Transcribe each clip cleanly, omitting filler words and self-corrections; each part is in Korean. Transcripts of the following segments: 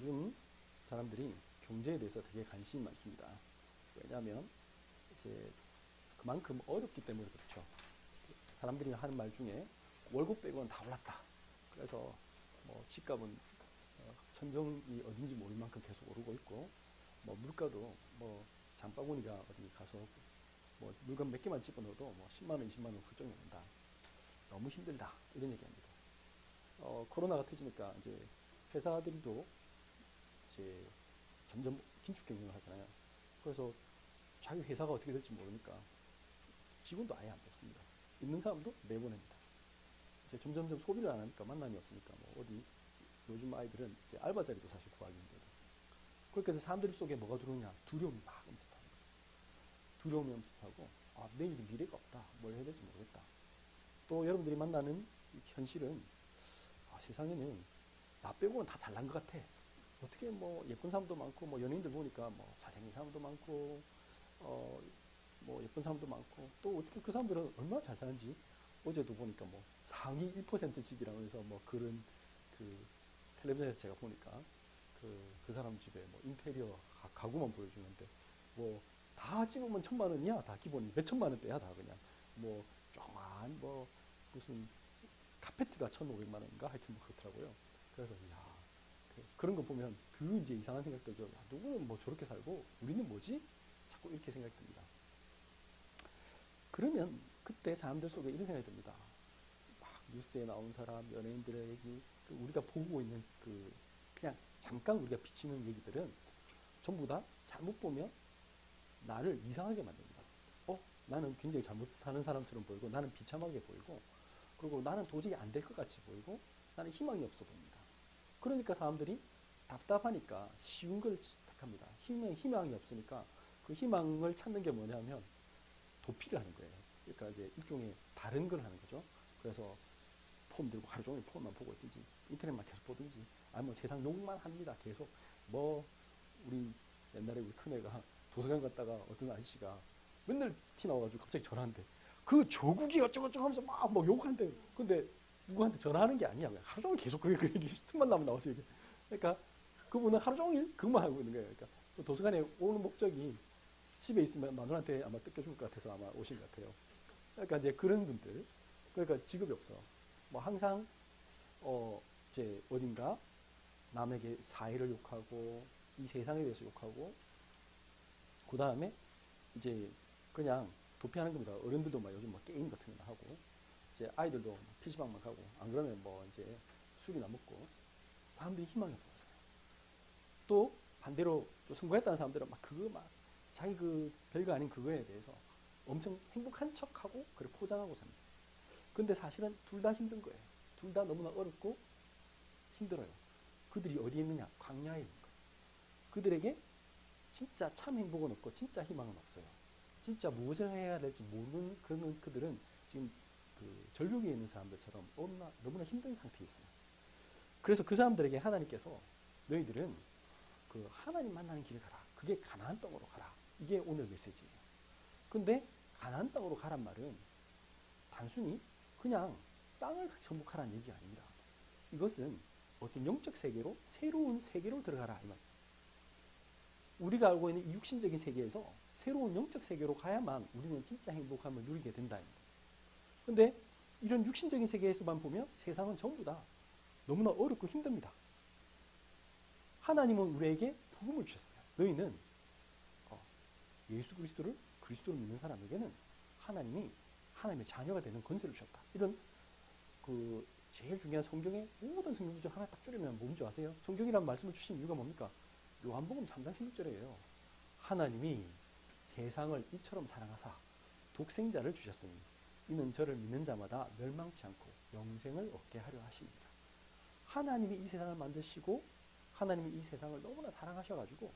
요즘 사람들이 경제에 대해서 되게 관심이 많습니다. 왜냐하면 이제 그만큼 어렵기 때문에 그렇죠. 사람들이 하는 말 중에 월급 빼고는 다 올랐다. 그래서 뭐 집값은 천정이 어딘지 모를 만큼 계속 오르고 있고, 뭐 물가도 뭐 장바구니가 어디 가서 뭐 물건 몇 개만 집어넣어도 뭐 10만 원, 20만 원 훌쩍 넘는다. 너무 힘들다. 이런 얘기합니다. 코로나가 터지니까 이제 회사들도 이제 점점 긴축 경영을 하잖아요. 그래서 자기 회사가 어떻게 될지 모르니까 직원도 아예 안 뽑습니다. 있는 사람도 내보냅니다. 이제 점점점 소비를 안 하니까 만남이 없으니까 뭐 어디 요즘 아이들은 이제 알바 자리도 사실 구하기 힘들고. 그렇게 해서 사람들 속에 뭐가 들어오냐? 두려움이 막 엄습하는 거예요. 두려움이 엄습하고 내일이 미래가 없다. 뭘 해야 될지 모르겠다. 또 여러분들이 만나는 현실은 세상에는 나 빼고는 다 잘난 것 같아. 어떻게 뭐 예쁜 사람도 많고 뭐 연예인들 보니까 뭐 잘생긴 사람도 많고 뭐 예쁜 사람도 많고 또 어떻게 그 사람들은 얼마나 잘 사는지 어제도 보니까 뭐 상위 1%씩이라고 해서 뭐 그런 그 텔레비전에서 제가 보니까 그 사람 집에 뭐 인테리어 가구만 보여주는데 뭐 다 찍으면 1,000만 원이야. 다 기본이 몇 천만 원대야 다 그냥 뭐 조그만 뭐 무슨 카페트가 1,500만 원인가 하여튼 뭐 그렇더라고요. 그래서 이야 그런 거 보면 그 이제 이상한 생각 들죠. 야, 누구는 뭐 저렇게 살고 우리는 뭐지? 자꾸 이렇게 생각이 듭니다. 그러면 그때 사람들 속에 이런 생각이 듭니다. 막 뉴스에 나온 사람, 연예인들의 얘기, 우리가 보고 있는 그냥 잠깐 우리가 비치는 얘기들은 전부 다 잘못 보면 나를 이상하게 만듭니다. 나는 굉장히 잘못 사는 사람처럼 보이고 나는 비참하게 보이고 그리고 나는 도저히 안 될 것 같이 보이고 나는 희망이 없어 보입니다. 그러니까 사람들이 답답하니까 쉬운 걸 택합니다. 희망이 없으니까 그 희망을 찾는 게 뭐냐면 도피를 하는 거예요. 그러니까 이제 일종의 다른 걸 하는 거죠. 그래서 폰 들고 하루 종일 폰만 보고 있든지 인터넷만 계속 보든지 아니면 세상 욕만 합니다. 계속 뭐 우리 옛날에 우리 큰애가 도서관 갔다가 어떤 아저씨가 맨날 티 나와가지고 갑자기 전화하는데 그 조국이 어쩌고저쩌고 하면서 막 욕하는데 근데 누구한테 전화하는 게 아니야. 하루 종일 계속 그 얘기 틈만 나면 나와서 얘기. 그러니까 그분은 하루 종일 그것만 하고 있는 거예요. 그러니까 도서관에 오는 목적이 집에 있으면 마누라한테 아마 뜯겨줄 것 같아서 아마 오신 것 같아요. 그러니까 이제 그런 분들, 그러니까 직업이 없어. 뭐 항상 이제 어딘가 남에게 사회를 욕하고 이 세상에 대해서 욕하고 그 다음에 이제 그냥 도피하는 겁니다. 어른들도 막 요즘 뭐 게임 같은 거 하고 이제 아이들도 PC방만 가고 안 그러면 뭐 이제 술이나 먹고 사람들이 희망이 없어졌어요. 또 반대로 또 성공했다는 사람들은 막 그거 막 자기 그 별거 아닌 그거에 대해서 엄청 행복한 척하고 그걸 포장하고 삽니다. 근데 사실은 둘 다 힘든 거예요. 둘 다 너무나 어렵고 힘들어요. 그들이 어디에 있느냐? 광야에 있는 거예요. 그들에게 진짜 참 행복은 없고 진짜 희망은 없어요. 진짜 무엇을 해야 될지 모르는 그런 그들은 지금 그 절벽에 있는 사람들처럼 너무나 힘든 상태에 있어요. 그래서 그 사람들에게 하나님께서 너희들은 그 하나님 만나는 길을 가라. 그게 가나안 땅으로 가라. 이게 오늘 메시지예요. 근데 가나안 땅으로 가란 말은 단순히 그냥 땅을 정복하라는 얘기가 아닙니다. 이것은 어떤 영적 세계로 새로운 세계로 들어가라 이 말. 우리가 알고 있는 이 육신적인 세계에서 새로운 영적 세계로 가야만 우리는 진짜 행복함을 누리게 된다. 근데 이런 육신적인 세계에서만 보면 세상은 전부 다 너무나 어렵고 힘듭니다. 하나님은 우리에게 복음을 주셨어요. 너희는 예수 그리스도를 믿는 사람에게는 하나님의 자녀가 되는 권세를 주셨다. 이런 그 제일 중요한 성경의 모든 성경 중 하나 딱 줄이면 뭔지 아세요? 성경이라는 말씀을 주신 이유가 뭡니까? 요한복음 3장 16절이에요. 하나님이 세상을 이처럼 사랑하사 독생자를 주셨으니 이는 저를 믿는 자마다 멸망치 않고 영생을 얻게 하려 하십니다. 하나님이 이 세상을 만드시고 하나님이 이 세상을 너무나 사랑하셔가지고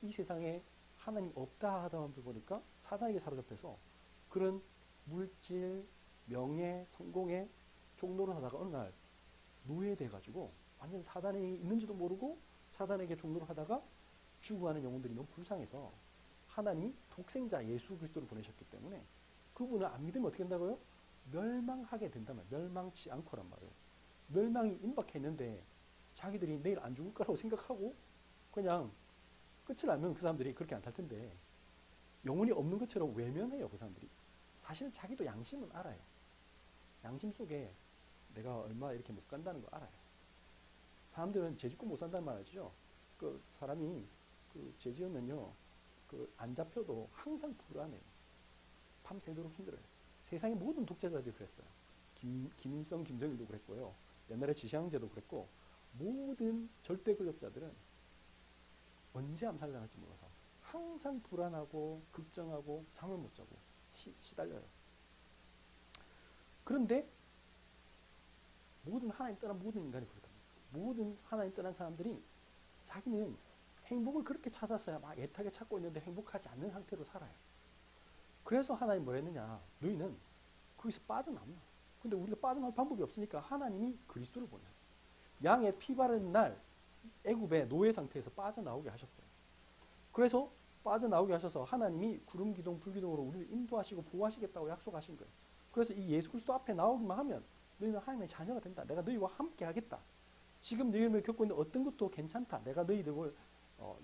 이 세상에 하나님 없다 하다 보니까 사단에게 사로잡혀서 그런 물질, 명예, 성공에 종로를 하다가 어느 날 노예돼가지고 완전 사단에 있는지도 모르고 사단에게 종로를 하다가 죽어가는 영혼들이 너무 불쌍해서 하나님이 독생자 예수 그리스도를 보내셨기 때문에 그분을 안 믿으면 어떻게 된다고요? 멸망하게 된다면 멸망치 않고란 말이에요. 멸망이 임박했는데 자기들이 내일 안 죽을 거라고 생각하고 그냥 끝을 알면 그 사람들이 그렇게 안 살 텐데 영혼이 없는 것처럼 외면해요. 그 사람들이. 사실 자기도 양심은 알아요. 양심 속에 내가 얼마 이렇게 못 간다는 거 알아요. 사람들은 죄 짓고 못 산다는 말 아시죠? 그 사람이 그 죄 지으면요, 그 안 잡혀도 항상 불안해요. 밤새도록 힘들어요. 세상의 모든 독재자들이 그랬어요. 김일성, 김정일도 그랬고요. 옛날에 지시항제도 그랬고, 모든 절대 권력자들은 언제 암살당할지 몰라서 항상 불안하고 걱정하고 잠을 못 자고 시달려요. 그런데 모든 하나님 떠난 모든 인간이 그렇답니다. 모든 하나님 떠난 사람들이 자기는 행복을 그렇게 찾았어야 막 애타게 찾고 있는데 행복하지 않는 상태로 살아요. 그래서 하나님 뭐 했느냐? 너희는 거기서 빠져나온다. 근데 우리가 빠져나올 방법이 없으니까 하나님이 그리스도를 보내셨어요. 양의 피 바른 날 애굽의 노예 상태에서 빠져나오게 하셨어요. 그래서 빠져나오게 하셔서 하나님이 구름 기둥 불 기둥으로 우리를 인도하시고 보호하시겠다고 약속하신 거예요. 그래서 이 예수 그리스도 앞에 나오기만 하면 너희는 하나님의 자녀가 된다. 내가 너희와 함께 하겠다. 지금 너희를 겪고 있는 어떤 것도 괜찮다. 내가 너희들을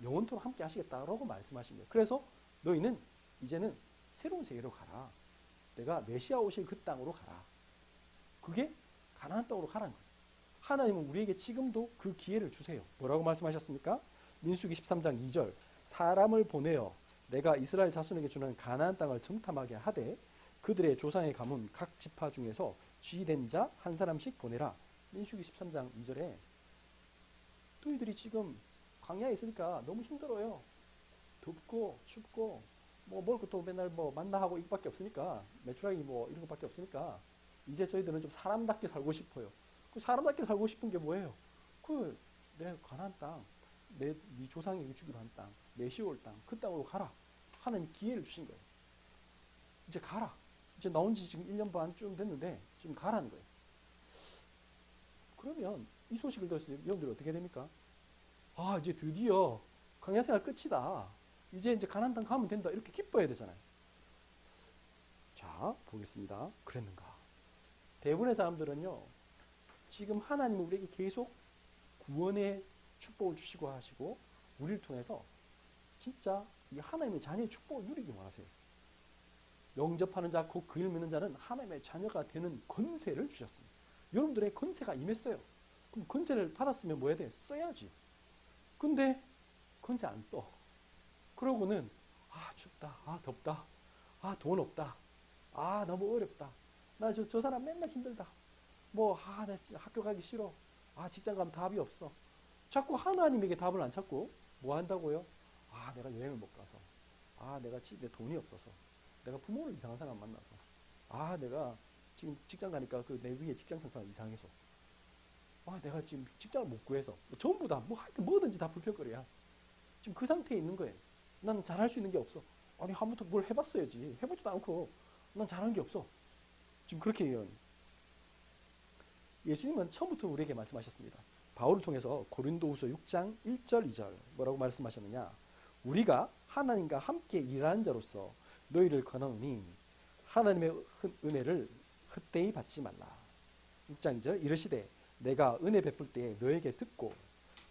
영원토록 함께 하시겠다라고 말씀하신 거예요. 그래서 너희는 이제는 새로운 세계로 가라. 내가 메시아 오실 그 땅으로 가라. 그게 가나안 땅으로 가라는 거예요. 하나님은 우리에게 지금도 그 기회를 주세요. 뭐라고 말씀하셨습니까? 민수기 13장 2절 사람을 보내어 내가 이스라엘 자손에게 주는 가나안 땅을 정탐하게 하되 그들의 조상의 가문 각 지파 중에서 쥐된 자 한 사람씩 보내라. 민수기 13장 2절에 너희들이 지금 광야에 있으니까 너무 힘들어요. 덥고 춥고 뭐 먹을 것도 맨날 뭐 만나하고 이것밖에 없으니까 메추라기 뭐 이런 것밖에 없으니까 이제 저희들은 좀 사람답게 살고 싶어요. 그 사람답게 살고 싶은 게 뭐예요? 그 내 가나안 땅, 네 조상에게 주기로 한 땅, 메시아 올 땅, 그 땅으로 가라. 하나님이 기회를 주신 거예요. 이제 가라. 이제 나온 지 지금 1년 반쯤 됐는데 지금 가라는 거예요. 그러면 이 소식을 들었을 때 여러분들이 어떻게 됩니까? 아, 이제 드디어 광야 생활 끝이다. 이제 가나안 땅 가면 된다. 이렇게 기뻐해야 되잖아요. 자, 보겠습니다. 그랬는가? 대부분의 사람들은요, 지금 하나님은 우리에게 계속 구원의 축복을 주시고 하시고, 우리를 통해서 진짜 이 하나님의 자녀의 축복을 누리기 원하세요. 영접하는 자, 곧 그를 믿는 자는 하나님의 자녀가 되는 권세를 주셨습니다. 여러분들의 권세가 임했어요. 그럼 권세를 받았으면 뭐 해야 돼? 써야지. 근데 권세 안 써. 그러고는 아 춥다, 아 덥다, 아 돈 없다, 아 너무 어렵다, 나 저 사람 맨날 힘들다, 뭐 나 학교 가기 싫어, 아 직장 가면 답이 없어. 자꾸 하나님에게 답을 안 찾고 뭐 한다고요? 아 내가 여행을 못 가서, 아 내가 집에 돈이 없어서, 내가 부모를 이상한 사람 만나서, 아 내가 지금 직장 가니까 그 내 위에 직장 상사가 이상해서, 아 내가 지금 직장을 못 구해서, 전부 다 뭐 하여튼 뭐든지 다 불평거리야. 지금 그 상태에 있는 거예요. 난 잘할 수 있는 게 없어. 아니 한번부터 뭘 해봤어야지. 해보지도 않고 난 잘하는 게 없어. 지금 그렇게 얘기해요. 예수님은 처음부터 우리에게 말씀하셨습니다. 바울을 통해서 고린도후서 6장 1절 2절 뭐라고 말씀하셨느냐. 우리가 하나님과 함께 일하는 자로서 너희를 권하노니 하나님의 은혜를 헛되이 받지 말라. 6장 2절 이르시되 내가 은혜 베풀 때에 너에게 듣고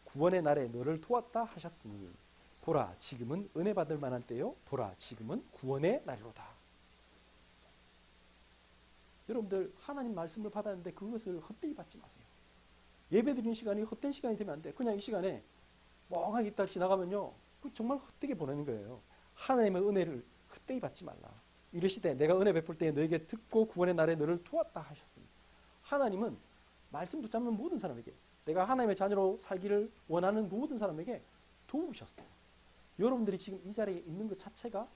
구원의 날에 너를 도왔다 하셨으니 보라 지금은 은혜 받을 만한 때요 보라 지금은 구원의 날이로다. 여러분들 하나님 말씀을 받았는데 그것을 헛되이 받지 마세요. 예배드리는 시간이 헛된 시간이 되면 안 돼. 그냥 이 시간에 멍하게 있다 지나가면요 정말 헛되게 보내는 거예요. 하나님의 은혜를 헛되이 받지 말라. 이르시되 내가 은혜 베풀 때에 너에게 듣고 구원의 날에 너를 도왔다 하셨으니 하나님은 말씀 붙잡는 모든 사람에게 내가 하나님의 자녀로 살기를 원하는 모든 사람에게 도우셨어요. 여러분들이 지금 이 자리에 있는 것 자체가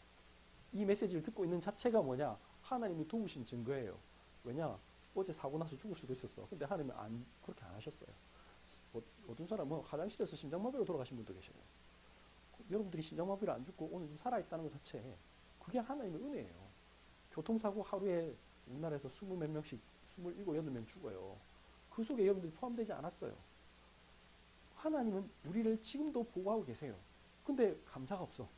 이 메시지를 듣고 있는 자체가 뭐냐? 하나님이 도우신 증거예요. 왜냐? 어제 사고 나서 죽을 수도 있었어. 근데 하나님은 그렇게 안 하셨어요. 어떤 사람은 화장실에서 심장마비로 돌아가신 분도 계셔요. 여러분들이 심장마비를 안 죽고 오늘 좀 살아있다는 것 자체 그게 하나님의 은혜예요. 교통사고 하루에 우리나라에서 20몇 명씩 27, 8명 죽어요. 그 속에 여러분들이 포함되지 않았어요. 하나님은 우리를 지금도 보호하고 계세요. 근데 감사가 없어.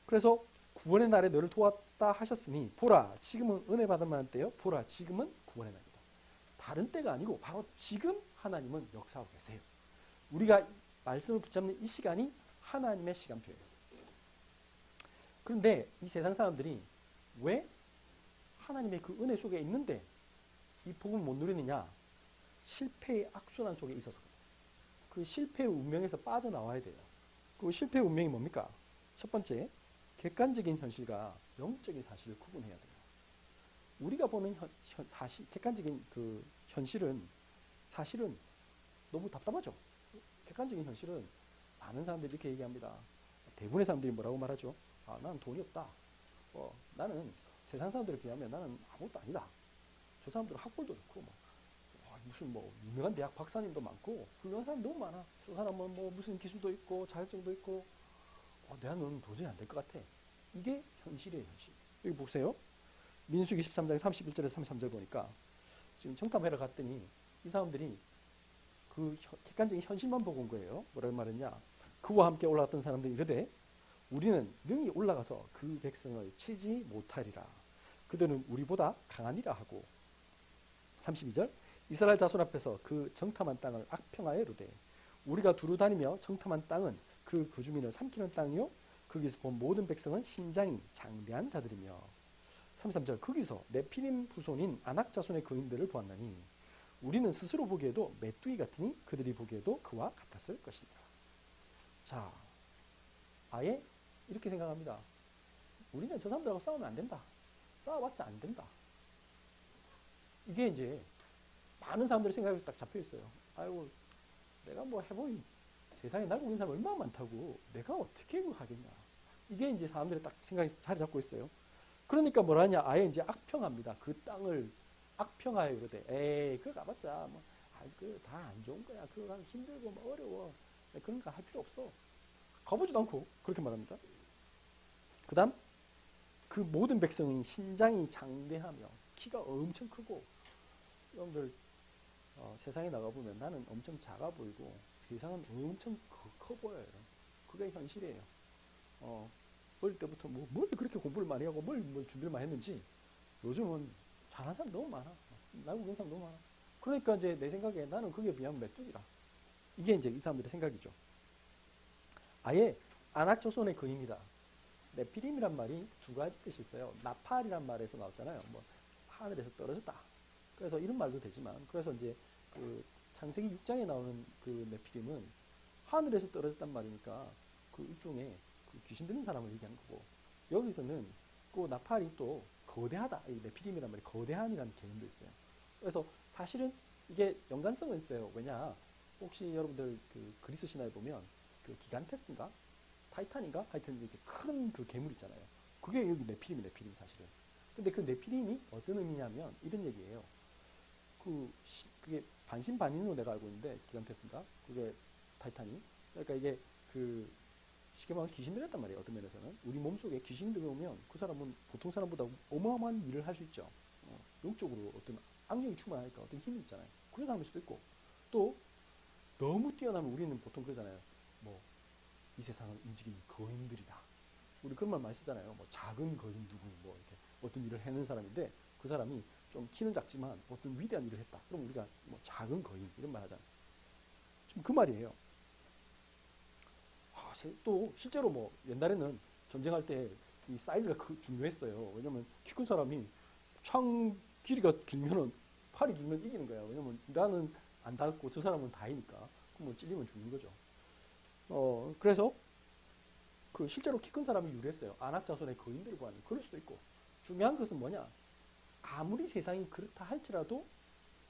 그래서 구원의 날에 너를 도왔다 하셨으니 보라 지금은 은혜 받을 만한 때요 보라 지금은 구원의 날이다. 다른 때가 아니고 바로 지금 하나님은 역사하고 계세요. 우리가 말씀을 붙잡는 이 시간이 하나님의 시간표예요. 그런데 이 세상 사람들이 왜 하나님의 그 은혜 속에 있는데 이 복음을 못 누리느냐? 실패의 악순환 속에 있어서 그 실패의 운명에서 빠져나와야 돼요. 그 실패의 운명이 뭡니까? 첫 번째, 객관적인 현실과 영적인 사실을 구분해야 돼요. 우리가 보는 사실, 객관적인 그 현실은 사실은 너무 답답하죠. 객관적인 현실은 많은 사람들이 이렇게 얘기합니다. 대부분의 사람들이 뭐라고 말하죠? 아, 나는 돈이 없다. 나는 세상 사람들에 비하면 나는 아무것도 아니다. 저 사람들은 학벌도 좋고 무슨 유명한 대학 박사님도 많고 훌륭한 사람이 너무 많아. 저 사람은 무슨 기술도 있고 자격증도 있고 내가는 도저히 안 될 것 같아. 이게 현실이에요, 현실. 여기 보세요. 민수기 13장 31절에서 33절 보니까 지금 정탐하러 갔더니 이 사람들이 그 객관적인 현실만 보고 온 거예요. 뭐라고 말했냐? 그와 함께 올라갔던 사람들이 이르되 우리는 능히 올라가서 그 백성을 치지 못하리라. 그들은 우리보다 강하니라 하고 32절 이스라엘 자손 앞에서 그 정탐한 땅을 악평하여 이르되 우리가 두루 다니며 정탐한 땅은 그 주민을 삼키는 땅이요 거기서 본 모든 백성은 신장이 장대한 자들이며 33절 거기서 네피림 후손인 아낙 자손의 거인들을 보았나니 우리는 스스로 보기에도 메뚜기 같으니 그들이 보기에도 그와 같았을 것이니라. 자, 아예 이렇게 생각합니다. 우리는 저 사람들하고 싸우면 안 된다. 싸워봤자 안 된다. 이게 이제 많은 사람들의 생각이 딱 잡혀 있어요. 아이고, 내가 해보니 세상에 날고 있는 사람 얼마나 많다고 내가 어떻게 하겠냐. 이게 이제 사람들의 딱 생각이 자리 잡고 있어요. 그러니까 뭐라 하냐. 아예 이제 악평합니다. 그 땅을 악평하여 이러되 에이, 그거 가봤자 그 다 안 좋은 거야. 그거 가면 힘들고 어려워. 그런 거 할 필요 없어. 가보지도 않고 그렇게 말합니다. 그 다음 그 모든 백성이 신장이 장대하며 키가 엄청 크고 여러분들 세상에 나가보면 나는 엄청 작아 보이고 세상은 엄청 커 보여요. 그게 현실이에요. 어릴 때부터 뭘 그렇게 공부를 많이 하고 뭘 준비를 많이 했는지 요즘은 잘하는 사람 너무 많아. 나고 그런 사람 너무 많아. 그러니까 이제 내 생각에 나는 그게 비하면 메뚜기라. 이게 이제 이 사람들의 생각이죠. 아예 아낙조선의 거인이다. 네피림이란 말이 두 가지 뜻이 있어요. 나팔이란 말에서 나왔잖아요. 하늘에서 떨어졌다. 그래서 이런 말도 되지만, 그래서 이제 그 창세기 6장에 나오는 그 네피림은 하늘에서 떨어졌단 말이니까 그 일종의 그 귀신 들린 사람을 얘기한 거고, 여기서는 그 나팔이 또 거대하다. 이 네피림이란 말이 거대한이라는 개념도 있어요. 그래서 사실은 이게 연관성은 있어요. 왜냐? 혹시 여러분들 그 그리스 신화에 보면 그 기간테스인가? 타이탄인가? 하여튼 이렇게 큰 그 괴물 있잖아요. 그게 여기 네피림이 사실은. 근데 그 네피림이 어떤 의미냐면 이런 얘기예요. 그게 반신반인으로 내가 알고 있는데 기간테스인가? 그게 타이탄이. 그러니까 이게 그 쉽게 말하면 귀신 들였단 말이에요. 어떤 면에서는. 우리 몸속에 귀신이 들어오면 그 사람은 보통 사람보다 어마어마한 일을 할 수 있죠. 영적으로 어떤 악력이 충만하니까 어떤 힘이 있잖아요. 그런 사람일 수도 있고 또 너무 뛰어나면 우리는 보통 그러잖아요. 이 세상을 움직이는 거인들이다. 우리 그런 말 많이 쓰잖아요. 작은 거인 누구 이렇게 어떤 일을 해낸 사람인데 그 사람이 좀 키는 작지만 어떤 위대한 일을 했다. 그럼 우리가 작은 거인 이런 말 하잖아요. 지금 그 말이에요. 또 실제로 옛날에는 전쟁할 때 이 사이즈가 중요했어요. 왜냐면 키 큰 사람이 창 길이가 길면은 팔이 길면 이기는 거야. 왜냐면 나는 안 닿고 저 사람은 닿으니까 그럼 찔리면 죽는 거죠. 그래서 그 실제로 키 큰 사람이 유리했어요. 안악자손의 거인들을 보았는데 그럴 수도 있고. 중요한 것은 뭐냐? 아무리 세상이 그렇다 할지라도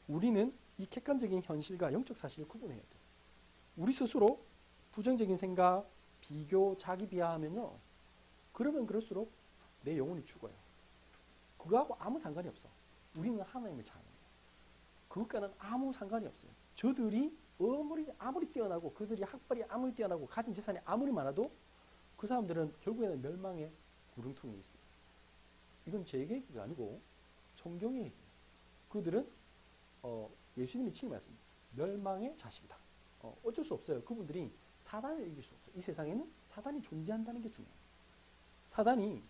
우리는 이 객관적인 현실과 영적 사실을 구분해야 돼. 우리 스스로 부정적인 생각, 비교, 자기 비하하면요. 그러면 그럴수록 내 영혼이 죽어요. 그거하고 아무 상관이 없어. 우리는 하나님의 자녀예요. 그것과는 아무 상관이 없어요. 저들이 아무리 뛰어나고 그들이 학벌이 아무리 뛰어나고 가진 재산이 아무리 많아도 그 사람들은 결국에는 멸망의 구렁텅이에 있어요. 이건 제 얘기가 아니고 성경의 얘기예요. 그들은 예수님이 친히 말씀합니다. 멸망의 자식이다. 어쩔 수 없어요. 그분들이 사단을 이길 수 없어요. 이 세상에는 사단이 존재한다는 게 중요해요. 사단이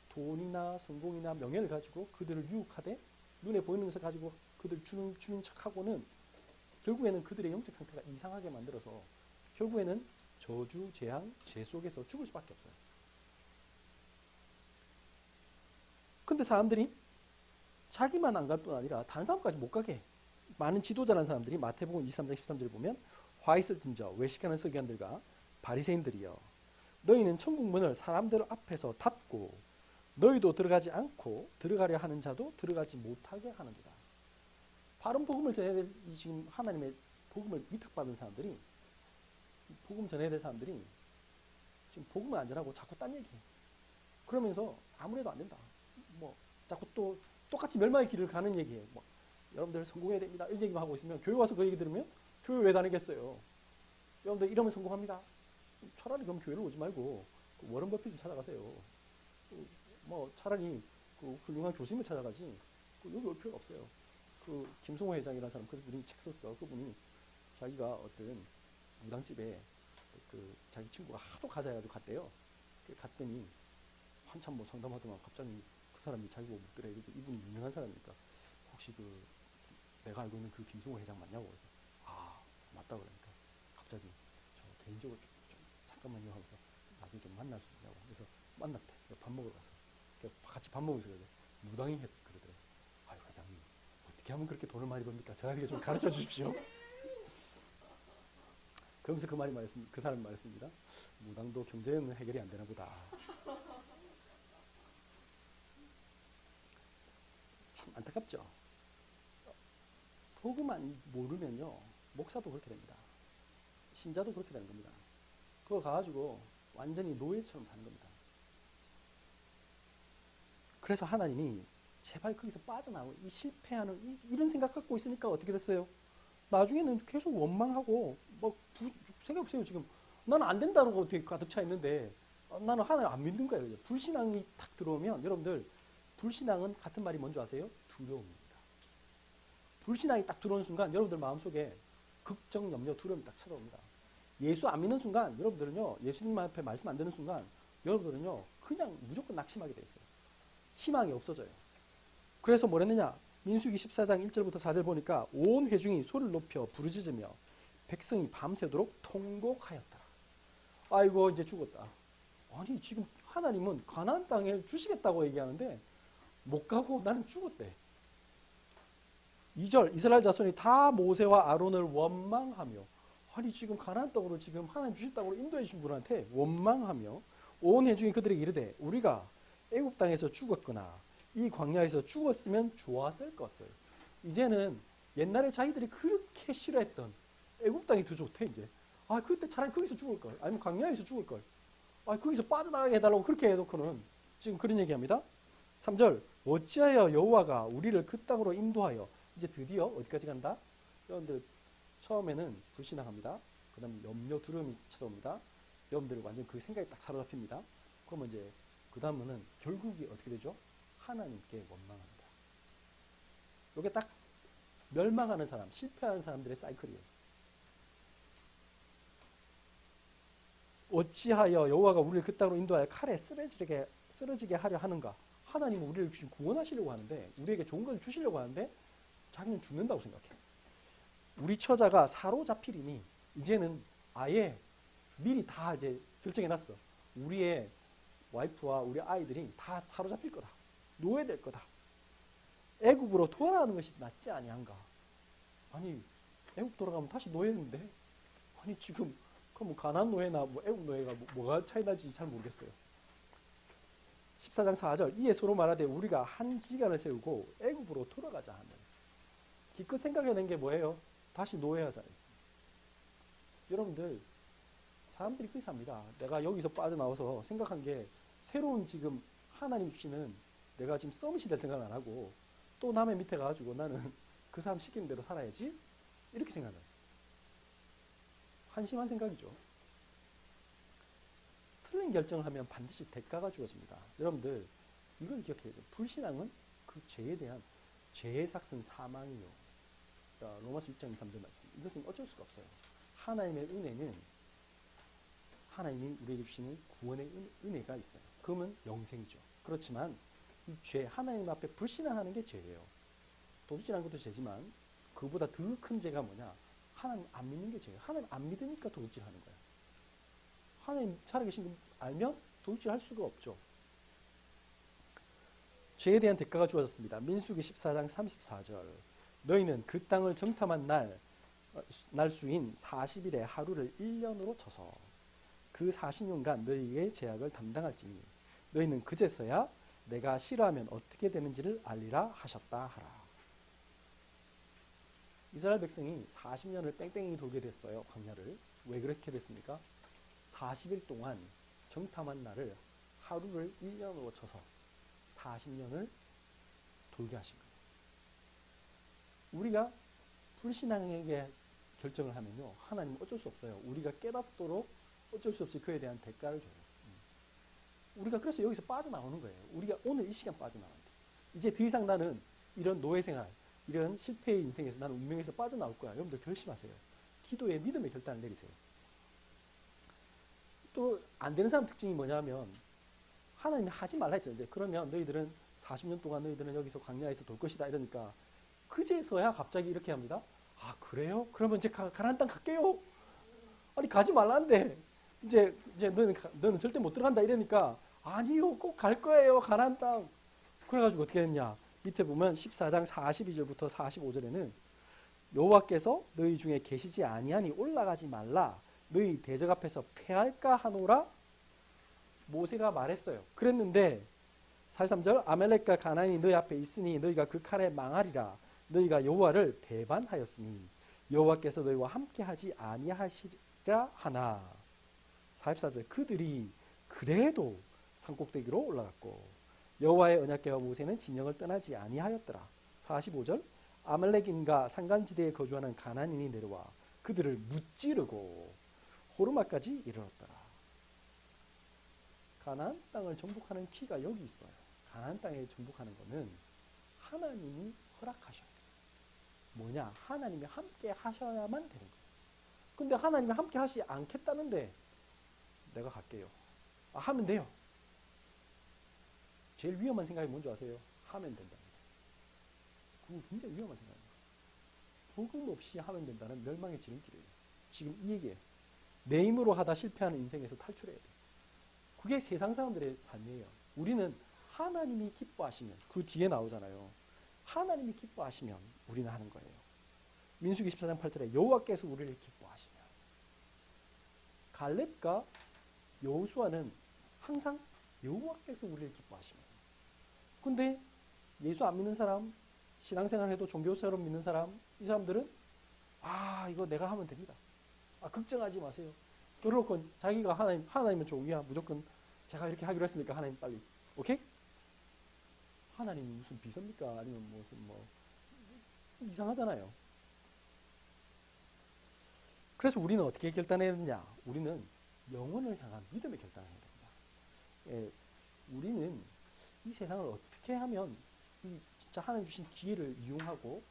돈이나 성공이나 명예를 가지고 그들을 유혹하되 눈에 보이는 것을 가지고 그들 주는 척하고는 결국에는 그들의 영적 상태가 이상하게 만들어서 결국에는 저주, 재앙, 죄 속에서 죽을 수밖에 없어요. 근데 사람들이 자기만 안 갈 뿐 아니라 다른 사람까지 못 가게 해. 많은 지도자라는 사람들이 마태복음 23장 13절 보면 화 있을진저 외식하는 서기관들과 바리새인들이여 너희는 천국 문을 사람들 앞에서 닫고 너희도 들어가지 않고 들어가려 하는 자도 들어가지 못하게 하는도다. 바른 복음을 전해야 될 지금 하나님의 복음을 위탁받은 사람들이 복음 전해야 될 사람들이 지금 복음을 안 전하고 자꾸 딴 얘기해. 그러면서 아무래도 안 된다. 뭐 자꾸 또 똑같이 멸망의 길을 가는 얘기해. 뭐 여러분들 성공해야 됩니다. 이런 얘기만 하고 있으면 교회 와서 그 얘기 들으면 교회 왜 다니겠어요? 여러분들 이러면 성공합니다. 차라리 그럼 교회를 오지 말고 그 워런 버핏을 찾아가세요. 뭐 차라리 그 훌륭한 교수님을 찾아가지 여기 올 필요가 없어요. 그 김성호 회장이라는 사람 그분이 책 썼어. 그분이 자기가 어떤 무당집에 그 자기 친구가 하도 가자 해가지고 갔대요. 갔더니 한참 뭐 상담하더만 갑자기 그 사람이 자기 보고 묻더래. 이분이 유명한 사람이니까 혹시 그 내가 알고 있는 그 김성호 회장 맞냐고. 그래서 아 맞다 그러니까 갑자기 저 개인적으로 좀 잠깐만요 하면서 나중에 좀 만날 수 있냐고. 그래서 만났대. 밥 먹으러 가서 같이 밥 먹으면서 그래. 무당이 했 그러더래. 아유 회장님 어떻게 하면 그렇게 돈을 많이 법니까? 저에게 좀 가르쳐 주십시오. 그러면서 그 사람이 말했습니다. 무당도 경제는 해결이 안 되나 보다. 참 안타깝죠. 복음만 모르면요 목사도 그렇게 됩니다. 신자도 그렇게 되는 겁니다. 그거 가지고 완전히 노예처럼 사는 겁니다. 그래서 하나님이 제발 거기서 빠져나오고 이 실패하는 이런 생각 갖고 있으니까 어떻게 됐어요? 나중에는 계속 원망하고 뭐 생각해보세요. 지금 나는 안 된다고 되게 가득 차 있는데 나는 하나님 안 믿는 거예요. 불신앙이 탁 들어오면 여러분들 불신앙은 같은 말이 뭔지 아세요? 두려움입니다. 불신앙이 딱 들어오는 순간 여러분들 마음속에 걱정, 염려, 두려움이 딱 찾아옵니다. 예수 안 믿는 순간 여러분들은요 예수님 앞에 말씀 안 듣는 순간 여러분들은요 그냥 무조건 낙심하게 돼 있어요. 희망이 없어져요. 그래서 뭐랬느냐? 민수기 14장 1절부터 4절 보니까 온 회중이 소리를 높여 부르짖으며 백성이 밤새도록 통곡하였더라. 아이고 이제 죽었다. 아니 지금 하나님은 가나안 땅에 주시겠다고 얘기하는데 못 가고 나는 죽었대. 2절 이스라엘 자손이 다 모세와 아론을 원망하며 아니 지금 가나안 땅으로 지금 하나님 주셨다고 인도해 주신 분한테 원망하며 온 회중이 그들에게 이르되 우리가 애굽 땅에서 죽었거나 이 광야에서 죽었으면 좋았을 것을. 이제는 옛날에 자기들이 그렇게 싫어했던 애굽 땅이 더 좋대 이제. 아 그때 차라리 거기서 죽을 걸. 아니면 광야에서 죽을 걸. 아 거기서 빠져나가게 해달라고 그렇게 해놓고는 지금 그런 얘기합니다. 3절 어찌하여 여호와가 우리를 그 땅으로 인도하여 이제 드디어 어디까지 간다? 여러분들 처음에는 불신앙합니다. 그 다음에 염려 두려움이 찾아옵니다. 여러분들 완전 그 생각이 딱 사로잡힙니다. 그러면 이제 그 다음은 결국이 어떻게 되죠? 하나님께 원망합니다. 이게 딱 멸망하는 사람, 실패하는 사람들의 사이클이에요. 어찌하여 여호와가 우리를 그 땅으로 인도하여 칼에 쓰러지게 하려 하는가? 하나님은 우리를 구원하시려고 하는데 우리에게 좋은 걸 주시려고 하는데 자기는 죽는다고 생각해. 우리 처자가 사로잡히리니 이제는 아예 미리 다 이제 결정해놨어. 우리의 와이프와 우리 아이들이 다 사로잡힐 거다. 노예될 거다. 애굽으로 돌아가는 것이 낫지 아니한가? 아니 애굽 돌아가면 다시 노예인데 아니 지금 그럼 가나안 노예나 뭐 애굽 노예가 뭐가 차이 나지 잘 모르겠어요. 14장 4절 이에 서로 말하되 우리가 한 지간을 세우고 애굽으로 돌아가자 하는. 기껏 생각해낸 게 뭐예요? 다시 노예하자 했어요. 여러분들 사람들이 그렇게 삽니다. 내가 여기서 빠져나와서 생각한 게 새로운 지금 하나님 주시는 내가 지금 서밋이 될 생각 안 하고 또 남의 밑에 가가지고 나는 그 사람 시키는 대로 살아야지 이렇게 생각해요. 한심한 생각이죠. 틀린 결정을 하면 반드시 대가가 주어집니다. 여러분들 이걸 기억해야 돼요. 불신앙은 그 죄에 대한 죄의 삭은 사망이요. 로마서 6장 2, 3절 말씀. 이것은 어쩔 수가 없어요. 하나님의 은혜는 하나님이 우리에게 주시는 구원의 은혜가 있어요. 그러면 영생이죠. 그렇지만 이 죄, 하나님 앞에 불신앙하는 게 죄예요. 도둑질하는 것도 죄지만 그보다 더 큰 죄가 뭐냐? 하나님 안 믿는 게 죄예요. 하나님 안 믿으니까 도둑질하는 거예요. 하나님 살아계신 거 알면 도둑질할 수가 없죠. 죄에 대한 대가가 주어졌습니다. 민수기 14장 34절. 너희는 그 땅을 정탐한 날수인 40일의 하루를 1년으로 쳐서 그 40년간 너희의 죄악을 담당할지니 너희는 그제서야 내가 싫어하면 어떻게 되는지를 알리라 하셨다 하라. 이스라엘 백성이 40년을 뺑뺑이 돌게 됐어요. 광야를. 왜 그렇게 됐습니까? 40일 동안 정탐한 날을 하루를 1년으로 쳐서 40년을 돌게 하신 거예요. 우리가 불신앙에게 결정을 하면요, 하나님은 어쩔 수 없어요. 우리가 깨닫도록 어쩔 수 없이 그에 대한 대가를 줘요. 우리가 그래서 여기서 빠져나오는 거예요. 우리가 오늘 이 시간 빠져나와야 돼. 이제 더 이상 나는 이런 노예생활, 이런 실패의 인생에서 나는 운명에서 빠져나올 거야. 여러분들 결심하세요. 기도에 믿음의 결단을 내리세요. 또 안 되는 사람 특징이 뭐냐면 하나님이 하지 말라 했죠. 이제 그러면 너희들은 40년 동안 너희들은 여기서 광야에서 돌 것이다 이러니까 그제서야 갑자기 이렇게 합니다. 아 그래요? 그러면 이제 가나안 땅 갈게요. 아니 가지 말라는데 이제 너는 절대 못 들어간다 이러니까 아니요 꼭 갈 거예요 가나안 땅. 그래가지고 어떻게 했냐? 밑에 보면 14장 42절부터 45절에는 여호와께서 너희 중에 계시지 아니하니 올라가지 말라. 너희 대적 앞에서 패할까 하노라 모세가 말했어요. 그랬는데 43절 아멜렉과 가나안이 너희 앞에 있으니 너희가 그 칼에 망하리라. 너희가 여호와를 배반하였으니 여호와께서 너희와 함께하지 아니하시리라 하나. 44절 그들이 그래도 산꼭대기로 올라갔고 여호와의 언약궤와 모세는 진영을 떠나지 아니하였더라. 45절 아말렉인과 산간지대에 거주하는 가나안인이 내려와 그들을 무찌르고 호르마까지 이르렀더라. 가나안 땅을 정복하는 키가 여기 있어요. 가나안 땅에 정복하는 거는 하나님이 허락하셔야 돼요. 뭐냐? 하나님이 함께 하셔야만 되는 거예요. 근데 하나님이 함께 하시지 않겠다는데 내가 갈게요. 하면 돼요. 제일 위험한 생각이 뭔지 아세요? 하면 된다. 그거 굉장히 위험한 생각입니다. 복음 없이 하면 된다는 멸망의 지름길이에요. 지금 이 얘기예요. 내 힘으로 하다 실패하는 인생에서 탈출해야 돼요. 그게 세상 사람들의 삶이에요. 우리는 하나님이 기뻐하시면 그 뒤에 나오잖아요. 하나님이 기뻐하시면 우리는 하는 거예요. 민수기 14장 8절에 여호와께서 우리를 기뻐하시면 갈렙과 여호수아는 항상 여호와께서 우리를 기뻐하시면 근데 예수 안 믿는 사람 신앙생활 해도 종교처럼 믿는 사람 이 사람들은 이거 내가 하면 됩니다. 걱정하지 마세요. 그러고 자기가 하나님은 종이야. 무조건 제가 이렇게 하기로 했으니까 하나님 빨리 오케이? 하나님이 무슨 비서입니까? 아니면 무슨 이상하잖아요. 그래서 우리는 어떻게 결단해야 되냐? 우리는 영혼을 향한 믿음의 결단을 해야 됩니다. 우리는 이 세상을 어떻게 하면 진짜 하나님 주신 기회를 이용하고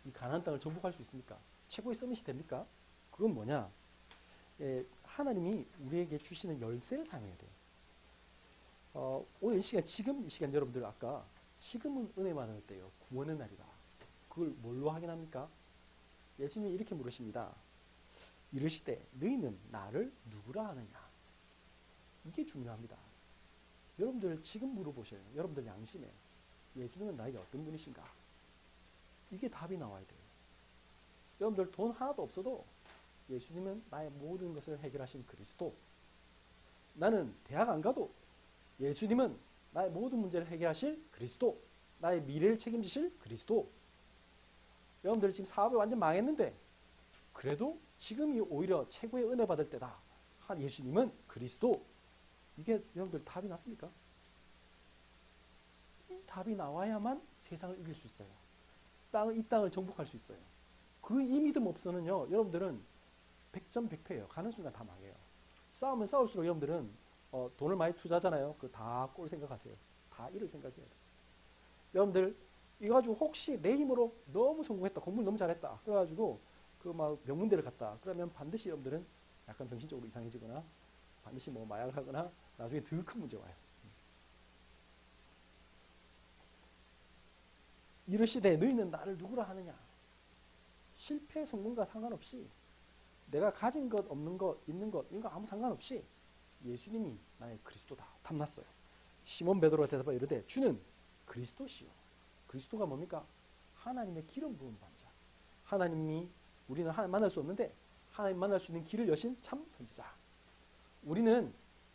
이 가나안 땅을 정복할 수 있습니까? 최고의 서밋이 됩니까? 그건 뭐냐? 하나님이 우리에게 주시는 열쇠를 사용해야 돼요. 오늘 지금 이 시간 여러분들 아까 지금은 은혜만 할 때요. 구원의 날이다. 그걸 뭘로 확인합니까? 예수님이 이렇게 물으십니다. 이르시되 너희는 나를 누구라 하느냐? 이게 중요합니다. 여러분들 지금 물어보셔요. 여러분들 양심에 예수님은 나에게 어떤 분이신가? 이게 답이 나와야 돼요. 여러분들 돈 하나도 없어도 예수님은 나의 모든 것을 해결하신 그리스도. 나는 대학 안 가도 예수님은 나의 모든 문제를 해결하실 그리스도. 나의 미래를 책임지실 그리스도. 여러분들 지금 사업이 완전 망했는데 그래도 지금이 오히려 최고의 은혜 받을 때다. 한 예수님은 그리스도. 이게 여러분들 답이 났습니까? 이 답이 나와야만 세상을 이길 수 있어요. 이 땅을 정복할 수 있어요. 이 믿음 없어는요. 여러분들은 100점 100패예요. 가는 순간 다 망해요. 싸우면 싸울수록 여러분들은 돈을 많이 투자하잖아요. 다 꼴 생각하세요. 다 잃을 생각해야 돼요. 여러분들 이거 가지고 혹시 내 힘으로 너무 성공했다. 공부를 너무 잘했다. 그래가지고 명문대를 갔다. 그러면 반드시 여러분들은 약간 정신적으로 이상해지거나 반드시 마약을 하거나 나중에 더 큰 문제 와요. 이르시되 너희는 나를 누구라 하느냐? 실패 성공과 상관없이 내가 가진 것, 없는 것, 있는 것 이런 거 아무 상관없이 예수님이 나의 그리스도다. 탐났어요. 시몬 베드로가 대답하여 이르되 주는 그리스도시요. 그리스도가 뭡니까? 하나님의 기름 부은 반자. 하나님이 우리는 하나님 만날 수 없는데 하나님 만날 수 있는 길을 여신 참 선지자. 우리는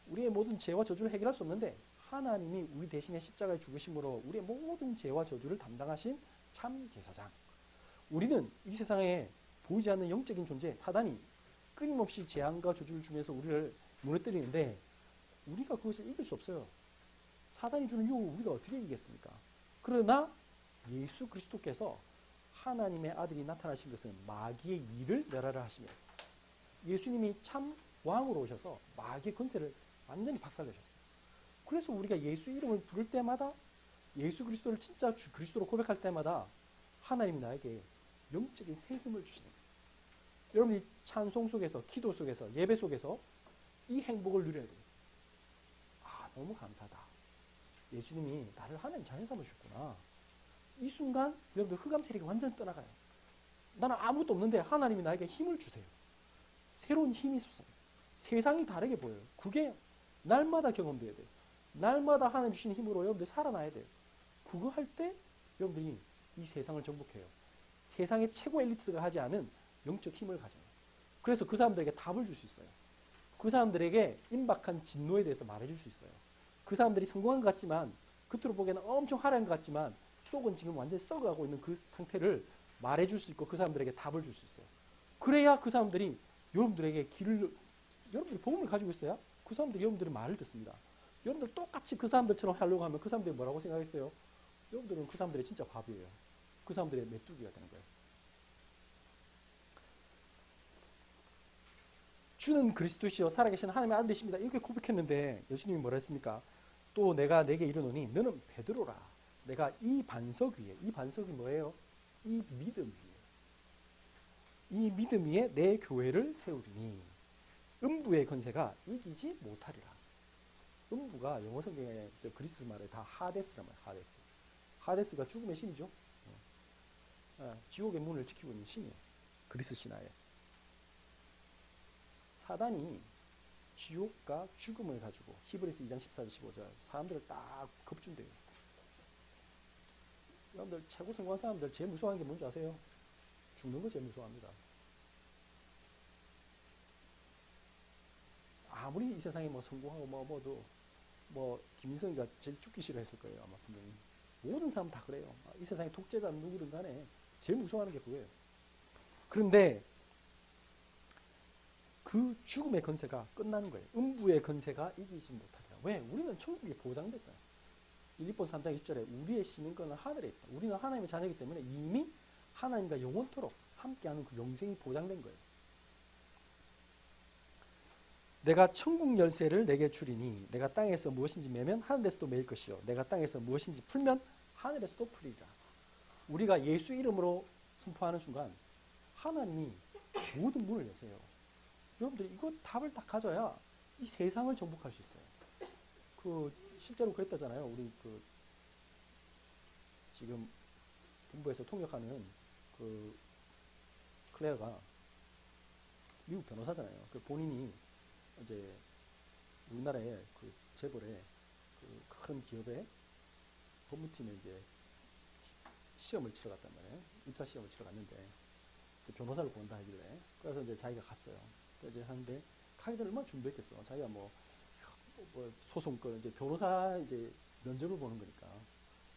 우리의 모든 죄와 저주를 해결할 수 없는데 하나님이 우리 대신에 십자가에 죽으심으로 우리의 모든 죄와 저주를 담당하신 참 제사장. 우리는 이 세상에 보이지 않는 영적인 존재 사단이 끊임없이 재앙과 저주를 주면서 우리를 무너뜨리는데 우리가 그것을 이길 수 없어요. 사단이 주는 유혹을 우리가 어떻게 이기겠습니까? 그러나 예수 그리스도께서 하나님의 아들이 나타나신 것은 마귀의 일을 멸하려 하시며 예수님이 참 왕으로 오셔서 마귀의 권세를 완전히 박살내셨어요. 그래서 우리가 예수 이름을 부를 때마다 예수 그리스도를 진짜 그리스도로 고백할 때마다 하나님이 나에게 영적인 새 힘을 주시는 거예요. 여러분이 찬송 속에서 기도 속에서 예배 속에서 이 행복을 누려야 돼요. 아, 너무 감사하다. 예수님이 나를 하나님 자녀 삼으셨구나. 이 순간 여러분들 흑암 세력이 완전히 떠나가요. 나는 아무것도 없는데 하나님이 나에게 힘을 주세요. 새로운 힘이 솟아요. 세상이 다르게 보여요. 그게 날마다 경험돼야 돼요. 날마다 하나님 주시는 힘으로 여러분들 살아나야 돼요. 그거 할 때 여러분들이 이 세상을 정복해요. 세상의 최고 엘리트가 하지 않은 영적 힘을 가져요. 그래서 그 사람들에게 답을 줄 수 있어요. 그 사람들에게 임박한 진노에 대해서 말해줄 수 있어요. 그 사람들이 성공한 것 같지만 겉으로 보기에는 엄청 화려한 것 같지만 속은 지금 완전히 썩어가고 있는 그 상태를 말해줄 수 있고 그 사람들에게 답을 줄 수 있어요. 그래야 그 사람들이 여러분들에게 길을 여러분들이 복음을 가지고 있어야 그 사람들이 여러분들의 말을 듣습니다. 여러분들 똑같이 그 사람들처럼 하려고 하면 그 사람들이 뭐라고 생각했어요? 여러분들은 그 사람들이 진짜 바보예요. 그 사람들의 메뚜기가 되는 거예요. 주는 그리스도시요 살아계신 하나님의 아들이십니다. 이렇게 고백했는데 예수님이 뭐라 했습니까? 또 내가 내게 이르노니 너는 베드로라. 내가 이 반석 위에, 이 반석이 뭐예요? 이 믿음 위에, 이 믿음 위에 내 교회를 세우리니 음부의 권세가 이기지 못하리라. 음부가 영어 성경에 그리스 말에 다 하데스란 말이에요. 하데스. 하데스가 죽음의 신이죠. 지옥의 문을 지키고 있는 신이에요. 그리스 신화에. 사단이 지옥과 죽음을 가지고 히브리서 2장 14절 15절 사람들을 딱 겁준대요. 여러분들 최고 성공한 사람들 제일 무서워하는 게 뭔지 아세요? 죽는 거 제일 무서워합니다. 아무리 이 세상에 뭐 성공하고 뭐도 뭐 김일성이가 제일 죽기 싫어했을 거예요. 아마 분명히. 모든 사람 다 그래요. 이 세상에 독재자 누구든 간에 제일 무서워하는 게 그거예요. 그런데 그 죽음의 권세가 끝나는 거예요. 음부의 권세가 이기지 못하리라. 왜? 우리는 천국이 보장됐잖아요. 빌립보서 3장 20절에 우리의 시민권은 하늘에 있다. 우리는 하나님의 자녀이기 때문에 이미 하나님과 영원토록 함께하는 그 영생이 보장된 거예요. 내가 천국 열쇠를 내게 주리니 내가 땅에서 무엇인지 매면 하늘에서도 매일 것이요 내가 땅에서 무엇인지 풀면 하늘에서도 풀리리라. 우리가 예수 이름으로 선포하는 순간 하나님이 모든 문을 여세요. 여러분들이 이거 답을 딱 가져야 이 세상을 정복할 수 있어요. 그 실제로 그랬다잖아요. 우리 그 지금 본부에서 통역하는 그 클레어가 미국 변호사잖아요. 그 본인이 이제 우리나라의 그 재벌의 그 큰 기업의 법무팀에 이제 시험을 치러 갔단 말이에요. 입사 시험을 치러 갔는데 변호사를 본다 하길래 그래서 이제 자기가 갔어요. 이제 하는데 가기 전에 얼마나 준비했겠어. 자기가 뭐 소송권 이제 변호사 이제 면접을 보는 거니까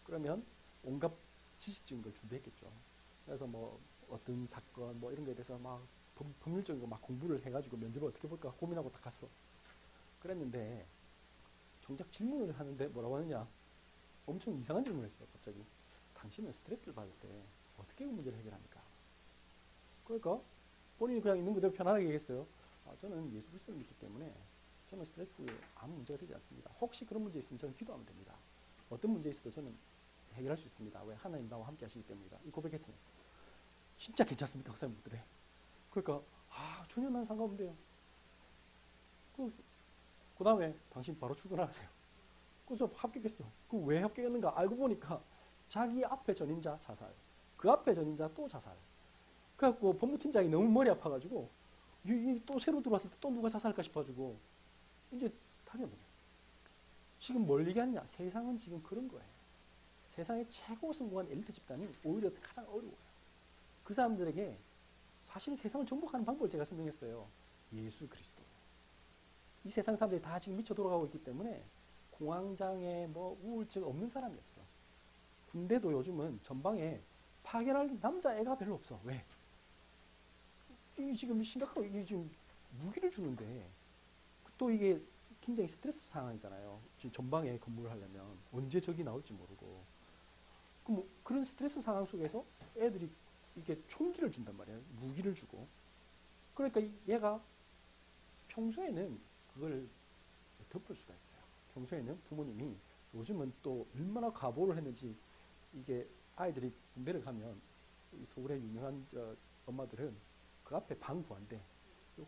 그러면 온갖 지식적인 걸 준비했겠죠. 그래서 뭐 어떤 사건 뭐 이런 거에 대해서 막 법률적인 거 막 공부를 해가지고 면접을 어떻게 볼까 고민하고 딱 갔어. 그랬는데 정작 질문을 하는데 뭐라고 하느냐 엄청 이상한 질문을 했어. 갑자기 당신은 스트레스를 받을 때 어떻게 그 문제를 해결합니까? 그러니까 본인이 그냥 있는 그대로 편안하게 얘기했어요. 저는 예수 그리스도를 믿기 때문에 저는 스트레스 아무 문제가 되지 않습니다. 혹시 그런 문제 있으면 저는 기도하면 됩니다. 어떤 문제 있어도 저는 해결할 수 있습니다. 왜? 하나님 나와 함께 하시기 때문이다. 이 고백했어요. 진짜 괜찮습니까? 그 사람들이. 그러니까 전혀 난 상관없는데요. 그 다음에 당신 바로 출근하세요. 그래서 합격했어. 그 왜 합격했는가 알고 보니까 자기 앞에 전임자 자살, 그 앞에 전임자 또 자살. 그래갖고 법무팀장이 너무 머리 아파가지고 또 새로 들어왔을 때 또 누가 자살할까 싶어가지고 이제 답이 뭐냐? 지금 뭘 얘기하느냐? 세상은 지금 그런 거예요. 세상에 최고 성공한 엘리트 집단이 오히려 가장 어려워요. 그 사람들에게 사실 세상을 정복하는 방법을 제가 설명했어요. 예수 그리스도. 이 세상 사람들이 다 지금 미쳐 돌아가고 있기 때문에 공황장애, 뭐 우울증 없는 사람이 없어. 군대도 요즘은 전방에 파견할 남자애가 별로 없어. 왜? 이 지금 심각하고 이게 지금 무기를 주는데 또 이게 굉장히 스트레스 상황이잖아요. 지금 전방에 근무를 하려면 언제 적이 나올지 모르고. 그럼 그런 스트레스 상황 속에서 애들이 이게 총기를 준단 말이에요. 무기를 주고. 그러니까 얘가 평소에는 그걸 덮을 수가 있어요. 평소에는 부모님이 요즘은 또 얼마나 과보를 했는지 이게 아이들이 군대를 가면 서울의 유명한 엄마들은 그 앞에 방 구한대.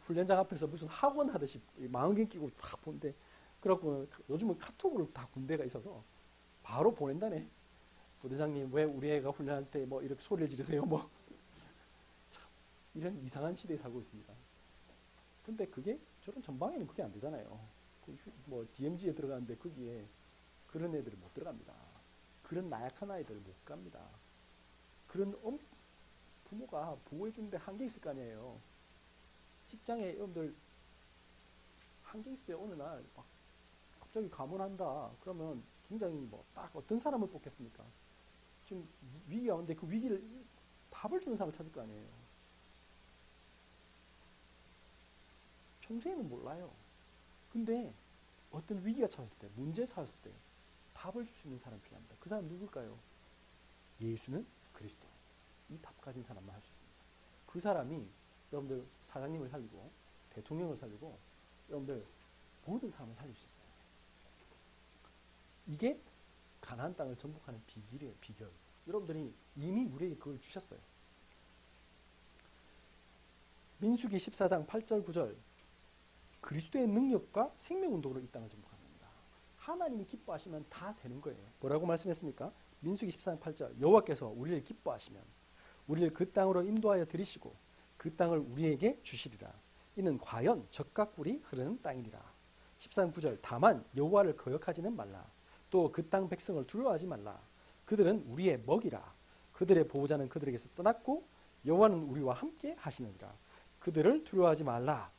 훈련장 앞에서 무슨 학원 하듯이 망원경 끼고 딱 보는데 그래갖고 요즘은 카톡으로 다 군대가 있어서 바로 보낸다네. 부대장님 왜 우리 애가 훈련할 때 뭐 이렇게 소리를 지르세요? 뭐 이런 이상한 시대에 살고 있습니다. 근데 그게 저런 전방에는 그게 안 되잖아요. 뭐 DMZ에 들어가는데 거기에 그런 애들이 못 들어갑니다. 그런 나약한 아이들 못 갑니다. 그런 부모가 보호해 주는데 한계 있을 거 아니에요. 직장에 여러분들 한계 있어요. 어느 날 막 갑자기 가문한다. 그러면 굉장히 뭐 딱 어떤 사람을 뽑겠습니까? 지금 위기가 오는데 그 위기를 답을 주는 사람을 찾을 거 아니에요. 평소에는 몰라요. 근데 어떤 위기가 찾았을 때, 문제 찾았을 때 답을 줄 수 있는 사람이 필요합니다. 그 사람 누굴까요? 예수는 그리스도. 이 답 가진 사람만 할 수 있습니다. 그 사람이 여러분들 사장님을 살리고 대통령을 살리고 여러분들 모든 사람을 살릴 수 있어요. 이게 가나안 땅을 정복하는 비결이에요. 비결. 여러분들이 이미 우리에게 그걸 주셨어요. 민수기 14장 8절 9절 그리스도의 능력과 생명운동으로 이 땅을 정복하는 겁니다. 하나님이 기뻐하시면 다 되는 거예요. 뭐라고 말씀했습니까? 민수기 14장 8절 여호와께서 우리를 기뻐하시면 우리를 그 땅으로 인도하여 들이시고 그 땅을 우리에게 주시리라. 이는 과연 젖과 꿀이 흐르는 땅이니라. 14장 9절 다만 여호와를 거역하지는 말라. 또 그 땅 백성을 두려워하지 말라. 그들은 우리의 먹이라. 그들의 보호자는 그들에게서 떠났고 여호와는 우리와 함께 하시느니라. 그들을 두려워하지 말라.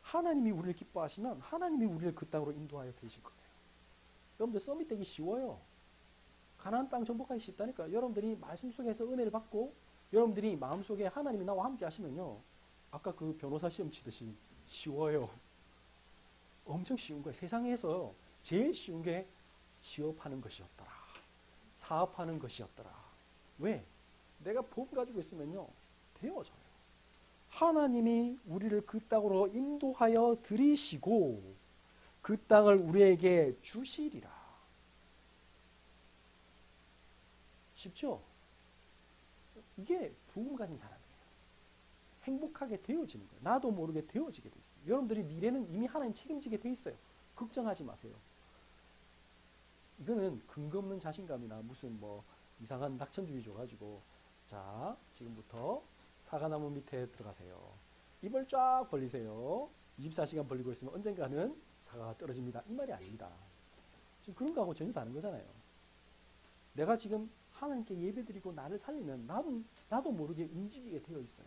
하나님이 우리를 기뻐하시면 하나님이 우리를 그 땅으로 인도하여 드실 거예요. 여러분들 서밋 되기 쉬워요. 가나안 땅 정복하기 쉽다니까. 여러분들이 말씀 속에서 은혜를 받고 여러분들이 마음속에 하나님이 나와 함께 하시면요. 아까 그 변호사 시험 치듯이 쉬워요. 엄청 쉬운 거예요. 세상에서 제일 쉬운 게 취업하는 것이었더라. 사업하는 것이었더라. 왜? 내가 복 가지고 있으면요. 되어져요. 하나님이 우리를 그 땅으로 인도하여 들이시고 그 땅을 우리에게 주시리라. 쉽죠? 이게 복음 가진 사람이에요. 행복하게 되어지는 거예요. 나도 모르게 되어지게 돼 있어요. 여러분들이 미래는 이미 하나님 책임지게 돼 있어요. 걱정하지 마세요. 이거는 근거 없는 자신감이나 무슨 뭐 이상한 낙천주의 줘가지고 자 지금부터 사과나무 밑에 들어가세요. 입을 쫙 벌리세요. 24시간 벌리고 있으면 언젠가는 사과가 떨어집니다. 이 말이 아닙니다. 지금 그런 거하고 전혀 다른 거잖아요. 내가 지금 하나님께 예배드리고 나를 살리면 나도 모르게 움직이게 되어 있어요.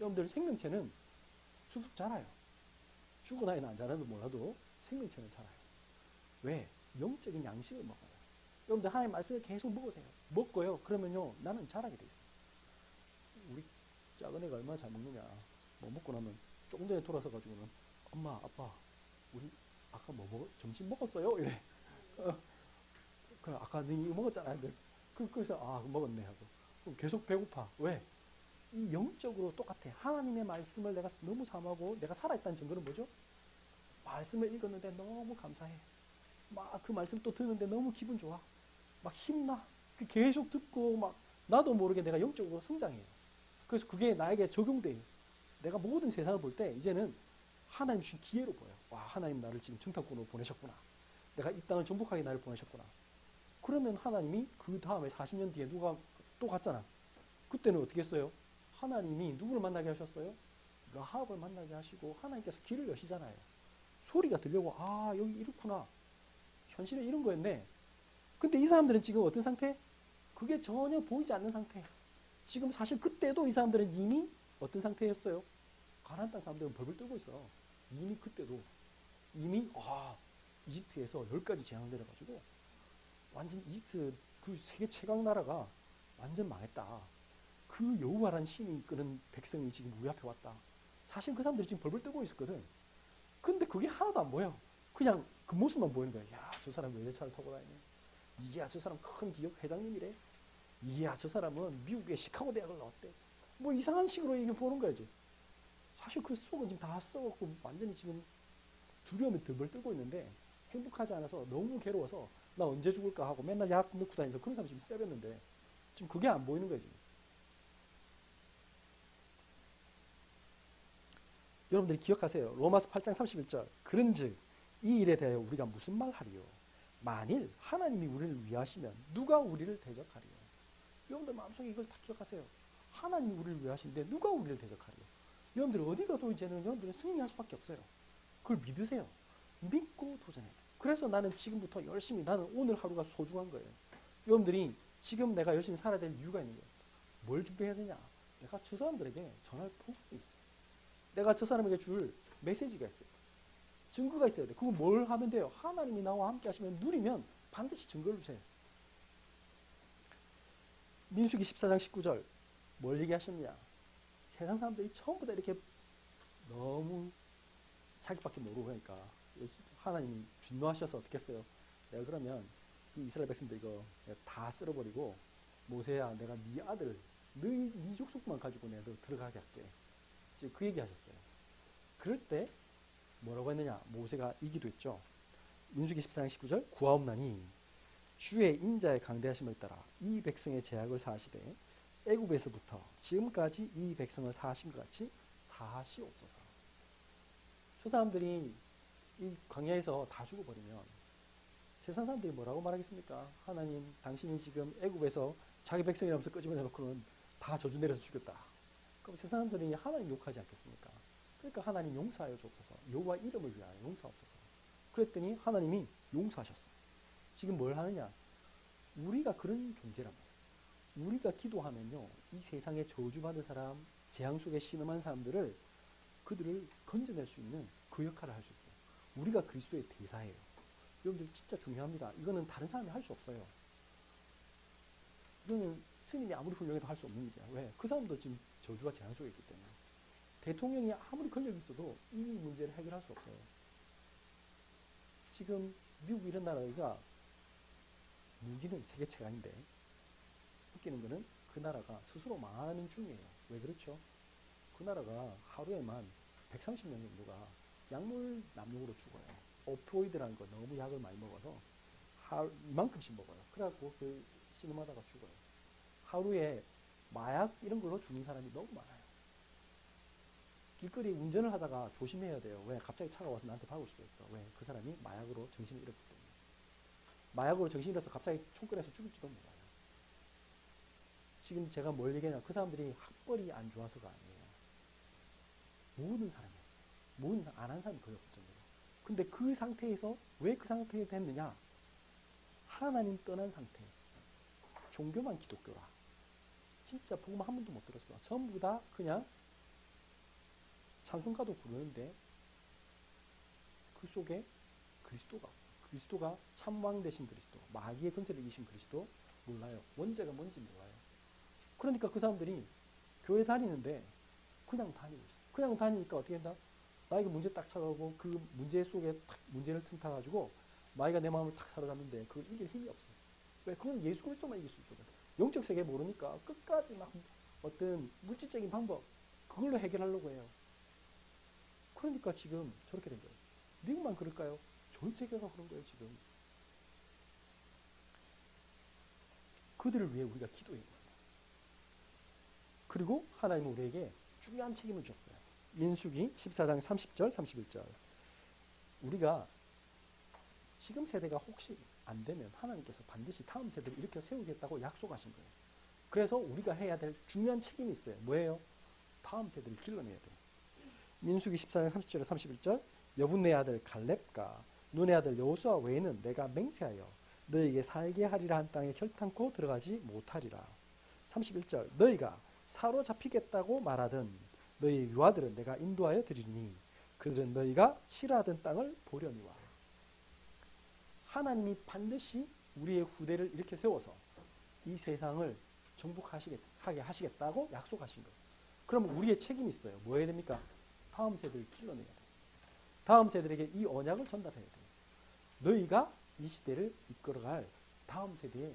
여러분들 생명체는 쑥쑥 자라요. 죽은 아이는 안 자라도 몰라도 생명체는 자라요. 왜? 영적인 양식을 먹어요. 여러분들 하나님 말씀을 계속 먹으세요. 먹고요. 그러면요. 나는 자라게 돼 있어요. 우리 작은 애가 얼마나 잘 먹느냐. 뭐 먹고 나면 조금 전에 돌아서 가지고는 엄마, 아빠, 우리 아까 뭐 점심 먹었어요? 이래. 그래, 아까 너 이거 먹었잖아. 그래서 먹었네 하고. 그럼 계속 배고파. 왜? 이 영적으로 똑같아. 하나님의 말씀을 내가 너무 사모하고 내가 살아있다는 증거는 뭐죠? 말씀을 읽었는데 너무 감사해. 막 그 말씀 또 듣는데 너무 기분 좋아. 막 힘나. 계속 듣고 막 나도 모르게 내가 영적으로 성장해요. 그래서 그게 나에게 적용돼요. 내가 모든 세상을 볼 때 이제는 하나님 주신 기회로 보여요. 와, 하나님 나를 지금 정탐꾼으로 보내셨구나. 내가 이 땅을 정복하게 나를 보내셨구나. 그러면 하나님이 그 다음에 40년 뒤에 누가 또 갔잖아. 그때는 어떻게 했어요? 하나님이 누구를 만나게 하셨어요? 라합을 만나게 하시고 하나님께서 길을 여시잖아요. 소리가 들려고 아 여기 이렇구나. 현실에 이런 거였네. 근데 이 사람들은 지금 어떤 상태? 그게 전혀 보이지 않는 상태. 지금 사실 그때도 이 사람들은 이미 어떤 상태였어요? 가나안 땅 사람들은 벌벌 떨고 있어. 이미 그때도 이미 이집트에서 10가지 재앙 내려가지고 완전 이집트 그 세계 최강 나라가 완전 망했다. 그 여호와라는 신이 이끄는 백성이 지금 우리 앞에 왔다. 사실 그 사람들이 지금 벌벌 떨고 있었거든. 근데 그게 하나도 안 보여. 그냥 그 모습만 보이는 거야. 야, 저 사람 외제차를 타고 다니네. 이야, 저 사람 큰 기업 회장님이래. 이야, 저 사람은 미국의 시카고 대학을 나왔대. 뭐 이상한 식으로 이게 보는 거지. 사실 그 속은 지금 다 썩었고 완전히 지금 두려움에 덜벌 떨고 있는데 행복하지 않아서 너무 괴로워서 나 언제 죽을까 하고 맨날 약 넣고 다니면서 그런 사람이 지금 세렸는데 지금 그게 안 보이는 거지. 여러분들이 기억하세요. 로마서 8장 31절. 그런즉 이 일에 대하여 우리가 무슨 말하리요? 만일 하나님이 우리를 위하시면 누가 우리를 대적하리요? 여러분들 마음속에 이걸 다 기억하세요. 하나님이 우리를 위하신데 누가 우리를 대적하리요? 여러분들 어디 가도 이제는 여러분들은 승리할 수밖에 없어요. 그걸 믿으세요. 믿고 도전해요. 그래서 나는 지금부터 열심히 나는 오늘 하루가 소중한 거예요. 여러분들이 지금 내가 열심히 살아야 될 이유가 있는 거예요. 뭘 준비해야 되냐? 내가 저 사람들에게 전할 포부가 있어요. 내가 저 사람에게 줄 메시지가 있어요. 증거가 있어야 돼. 그건 뭘 하면 돼요? 하나님이 나와 함께 하시면 누리면 반드시 증거를 주세요. 민수기 14장 19절 뭘 얘기하셨냐? 세상 사람들이 전부 다 이렇게 너무 자기밖에 모르고 그러니까 하나님이 진노하셔서 어떻게 했어요? 내가 그러면 이 이스라엘 백성들 이거 다 쓸어버리고 모세야 내가 네 아들 네 족속만 가지고 내가 너 들어가게 할게. 그 얘기 하셨어요. 그럴 때 뭐라고 했느냐? 모세가 이 기도했죠. 민수기 14장 19절 구하옵나니 주의 인자의 강대하심을 따라 이 백성의 죄악을 사하시되 애굽에서부터 지금까지 이 백성을 사하신 것 같이 사하시옵소서. 저 사람들이 이 광야에서 다 죽어버리면 세상 사람들이 뭐라고 말하겠습니까? 하나님 당신이 지금 애굽에서 자기 백성이라면서 끄집어내놓고는 다 저주 내려서 죽였다. 그럼 세상 사람들이 하나님 욕하지 않겠습니까? 그러니까 하나님 용서하여 주옵소서. 여호와 이름을 위하여 용서하옵소서. 그랬더니 하나님이 용서하셨어요. 지금 뭘 하느냐? 우리가 그런 존재란 말이에요. 우리가 기도하면요. 이 세상에 저주받은 사람, 재앙 속에 신음한 사람들을 그들을 건져낼 수 있는 그 역할을 할 수 있어요. 우리가 그리스도의 대사예요. 여러분들 진짜 중요합니다. 이거는 다른 사람이 할 수 없어요. 이거는 스님이 아무리 훌륭해도 할 수 없는 일이야. 왜? 그 사람도 지금 저주와 재앙 속에 있기 때문에. 대통령이 아무리 권력이 있어도 이 문제를 해결할 수 없어요. 지금 미국 이런 나라가 무기는 세계 최강인데 웃기는 거는 그 나라가 스스로 망하는 중이에요. 왜 그렇죠? 그 나라가 하루에만 130명 정도가 약물 남용으로 죽어요. 오피오이드라는 거 너무 약을 많이 먹어서 이만큼씩 먹어요. 그래갖고 그 신음하다가 죽어요. 하루에 마약 이런 걸로 죽는 사람이 너무 많아요. 길거리 운전을 하다가 조심해야 돼요. 왜? 갑자기 차가 와서 나한테 박을 수도 있어. 왜? 그 사람이 마약으로 정신을 잃었기 때문에. 마약으로 정신을 잃어서 갑자기 총 꺼내서 죽일지도 몰라요. 지금 제가 뭘 얘기하냐? 그 사람들이 학벌이 안 좋아서가 아니에요. 모든 사람이었어요. 모든 안 한 사람이 거의 없을 정도로. 근데 그 상태에서 왜 그 상태에 됐느냐? 하나님 떠난 상태. 종교만 기독교라. 진짜 복음 한 번도 못 들었어. 전부 다 그냥 찬송가도 부르는데 그 속에 그리스도가 없어. 그리스도가 참왕 되신 그리스도, 마귀의 권세를 이기신 그리스도 몰라요. 원죄가 뭔지 몰라요. 그러니까 그 사람들이 교회 다니는데 그냥 다니고 있어. 그냥 다니니까 어떻게 한다? 나에게 문제 딱 차가고 그 문제 속에 딱 문제를 틈타가지고 마귀가 내 마음을 딱 사로잡는데 그걸 이길 힘이 없어. 왜? 그건 예수 그리스도만 이길 수 있거든. 영적 세계 모르니까 끝까지 막 어떤 물질적인 방법 그걸로 해결하려고 해요. 그러니까 지금 저렇게 된 거예요. 미국만 그럴까요? 전 세계가 그런 거예요, 지금. 그들을 위해 우리가 기도해야 돼요. 그리고 하나님은 우리에게 중요한 책임을 주셨어요. 민수기 14장 30절, 31절. 우리가 지금 세대가 혹시 안 되면 하나님께서 반드시 다음 세대를 일으켜 세우겠다고 약속하신 거예요. 그래서 우리가 해야 될 중요한 책임이 있어요. 뭐예요? 다음 세대를 길러내야 돼. 민수기 14장 30절에 31절 여분네 아들 갈렙과 눈의 아들 여호수아 외에는 내가 맹세하여 너에게 살게 하리라 한 땅에 결탄코 들어가지 못하리라. 31절 너희가 사로잡히겠다고 말하던 너희 유아들은 내가 인도하여 드리니 그들은 너희가 싫어하던 땅을 보려니와. 하나님이 반드시 우리의 후대를 이렇게 세워서 이 세상을 정복하게 하시겠다고 약속하신 거예요. 그러면 우리의 책임이 있어요. 뭐 해야 됩니까? 다음 세대를 길러내야 돼요. 다음 세대에게 이 언약을 전달해야 돼요. 너희가 이 시대를 이끌어갈 다음 세대의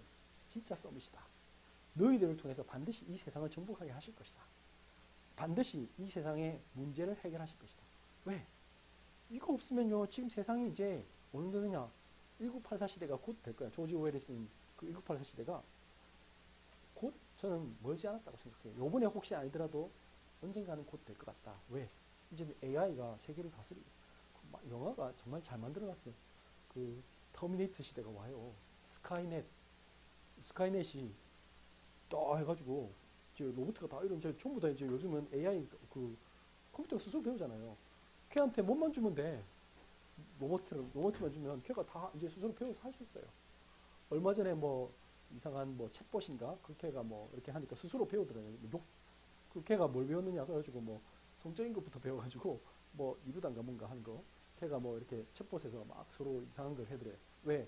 진짜 서밋이다. 너희들을 통해서 반드시 이 세상을 정복하게 하실 것이다. 반드시 이 세상의 문제를 해결하실 것이다. 왜? 이거 없으면요, 지금 세상이 이제 어느 정도냐? 1984 시대가 곧 될 거야. 조지 오웰이 쓴 그 1984 시대가 곧 저는 멀지 않았다고 생각해요. 요번에 혹시 아니더라도 언젠가는 곧 될 것 같다. 왜? 이제 AI가 세계를 다스리고 영화가 정말 잘 만들어놨어. 그 터미네이터 시대가 와요. 스카이넷이 또 해가지고 이제 로봇가 다 이런 전부 다 이제 요즘은 AI 그 컴퓨터가 스스로 배우잖아요. 걔한테 몸만 주면 돼. 로봇만 주면 걔가 다 이제 스스로 배워서 할 수 있어요. 얼마 전에 뭐 이상한 뭐 챗봇인가 그 걔가 뭐 이렇게 하니까 스스로 배우더라고요. 그 걔가 뭘 배웠느냐 그래가지고 뭐 성적인 것부터 배워가지고 뭐 이루단가 뭔가 하는 거. 걔가 뭐 이렇게 챗봇에서 막 서로 이상한 걸 해더래. 왜?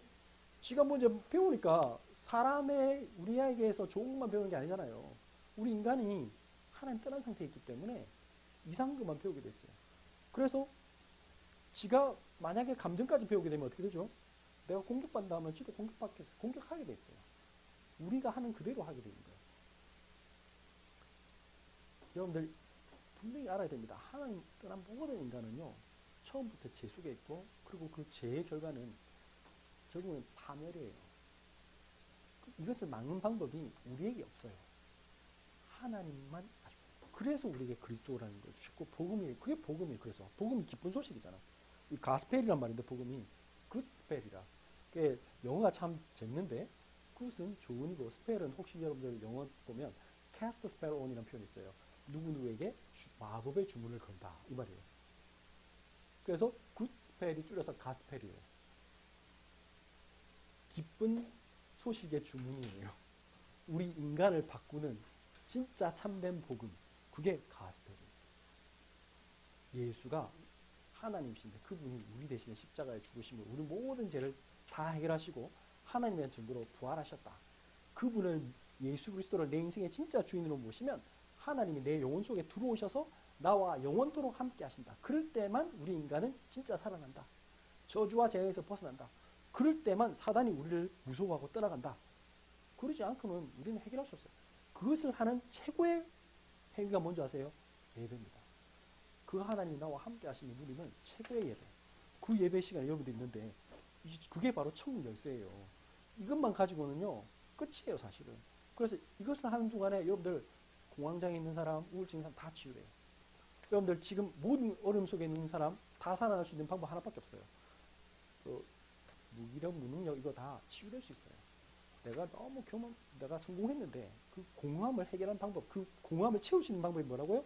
지가 먼저 배우니까 우리에게서 좋은 것만 배우는 게 아니잖아요. 우리 인간이 하나님 떠난 상태에 있기 때문에 이상한 것만 배우게 됐어요. 그래서 지가 만약에 감정까지 배우게 되면 어떻게 되죠? 내가 공격받는다 하면 지도 공격하게 돼 있어요. 우리가 하는 그대로 하게 되는 거예요. 여러분들 분명히 알아야 됩니다. 하나님 떠난 모든 인간은요, 처음부터 죄 속에 있고, 그리고 그 죄의 결과는 결국은 파멸이에요. 이것을 막는 방법이 우리에게 없어요. 하나님만 아시고 있어요. 그래서 우리에게 그리스도라는 걸 주셨고, 그게 복음이에요. 그래서 복음이 기쁜 소식이잖아. 이 가스펠이란 말인데 복음이 굿스펠이라. 영어가 참 재밌는데 굿은 좋은이고 스펠은 혹시 여러분들 영어 보면 cast spell on이라는 표현이 있어요. 누구누구에게 마법의 주문을 건다 이 말이에요. 그래서 굿스펠이 줄여서 가스펠이에요. 기쁜 소식의 주문이에요. 우리 인간을 바꾸는 진짜 참된 복음, 그게 가스펠이에요. 예수가 하나님이신데 그분이 우리 대신에 십자가에 죽으심으로 우리 모든 죄를 다 해결하시고 하나님의 증거로 부활하셨다. 그분을 예수 그리스도를 내 인생의 진짜 주인으로 모시면 하나님이 내 영혼 속에 들어오셔서 나와 영원토록 함께 하신다. 그럴 때만 우리 인간은 진짜 살아난다. 저주와 죄에서 벗어난다. 그럴 때만 사단이 우리를 무서워하고 떠나간다. 그러지 않고는 우리는 해결할 수 없어요. 그것을 하는 최고의 행위가 뭔지 아세요? 예배입니다. 그 하나님이 나와 함께 하시는 우리는 최고의 예배. 그 예배 시간에 여러분들 있는데 그게 바로 천국 열쇠예요. 이것만 가지고는요 끝이에요 사실은. 그래서 이것을 하는 동안에 여러분들 공황장애 있는 사람, 우울증 있는 사람 다 치유돼요. 여러분들 지금 모든 어려움 속에 있는 사람 다 살아날 수 있는 방법 하나밖에 없어요. 무기력, 무능력 이거 다 치유될 수 있어요. 내가 성공했는데 그 공허함을 해결하는 방법, 그 공허함을 채울 수 있는 방법이 뭐라고요?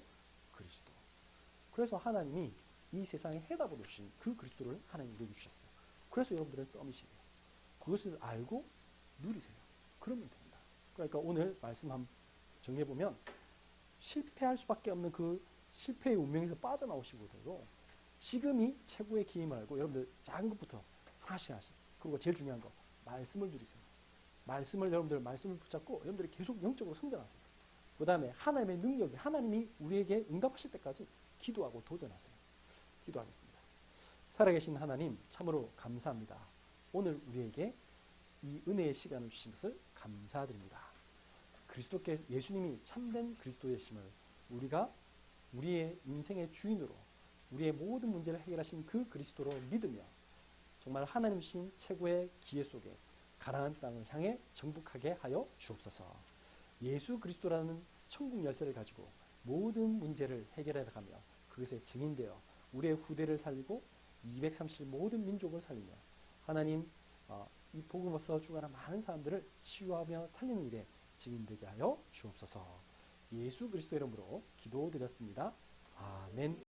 그리스도. 그래서 하나님이 이 세상에 해답으로 주신 그 그리스도를 하나님이 우리에게 주셨어요. 그래서 여러분들은 서밋이에요. 그것을 알고 누리세요. 그러면 됩니다. 그러니까 오늘 말씀 한번 정리해보면 실패할 수밖에 없는 그 실패의 운명에서 빠져나오시고도 지금이 최고의 기회임을 알고 여러분들 작은 것부터 하나씩 그리고 제일 중요한 거 말씀을 누리세요. 말씀을 붙잡고 여러분들이 계속 영적으로 성장하세요. 그 다음에 하나님의 능력이 하나님이 우리에게 응답하실 때까지 기도하고 도전하세요. 기도하겠습니다. 살아계신 하나님 참으로 감사합니다. 오늘 우리에게 이 은혜의 시간을 주신 것을 감사드립니다. 예수님이 참된 그리스도이심을 우리가 우리의 인생의 주인으로 우리의 모든 문제를 해결하신 그 그리스도로 믿으며 정말 하나님 신 최고의 기회 속에 가나안 땅을 향해 정복하게 하여 주옵소서. 예수 그리스도라는 천국 열쇠를 가지고 모든 문제를 해결해 가며 그것에 증인되어 우리의 후대를 살리고 230 모든 민족을 살리며 하나님 이 복음으로써 죽어가는 많은 사람들을 치유하며 살리는 일에 증인되게 하여 주옵소서. 예수 그리스도 이름으로 기도드렸습니다. 아멘.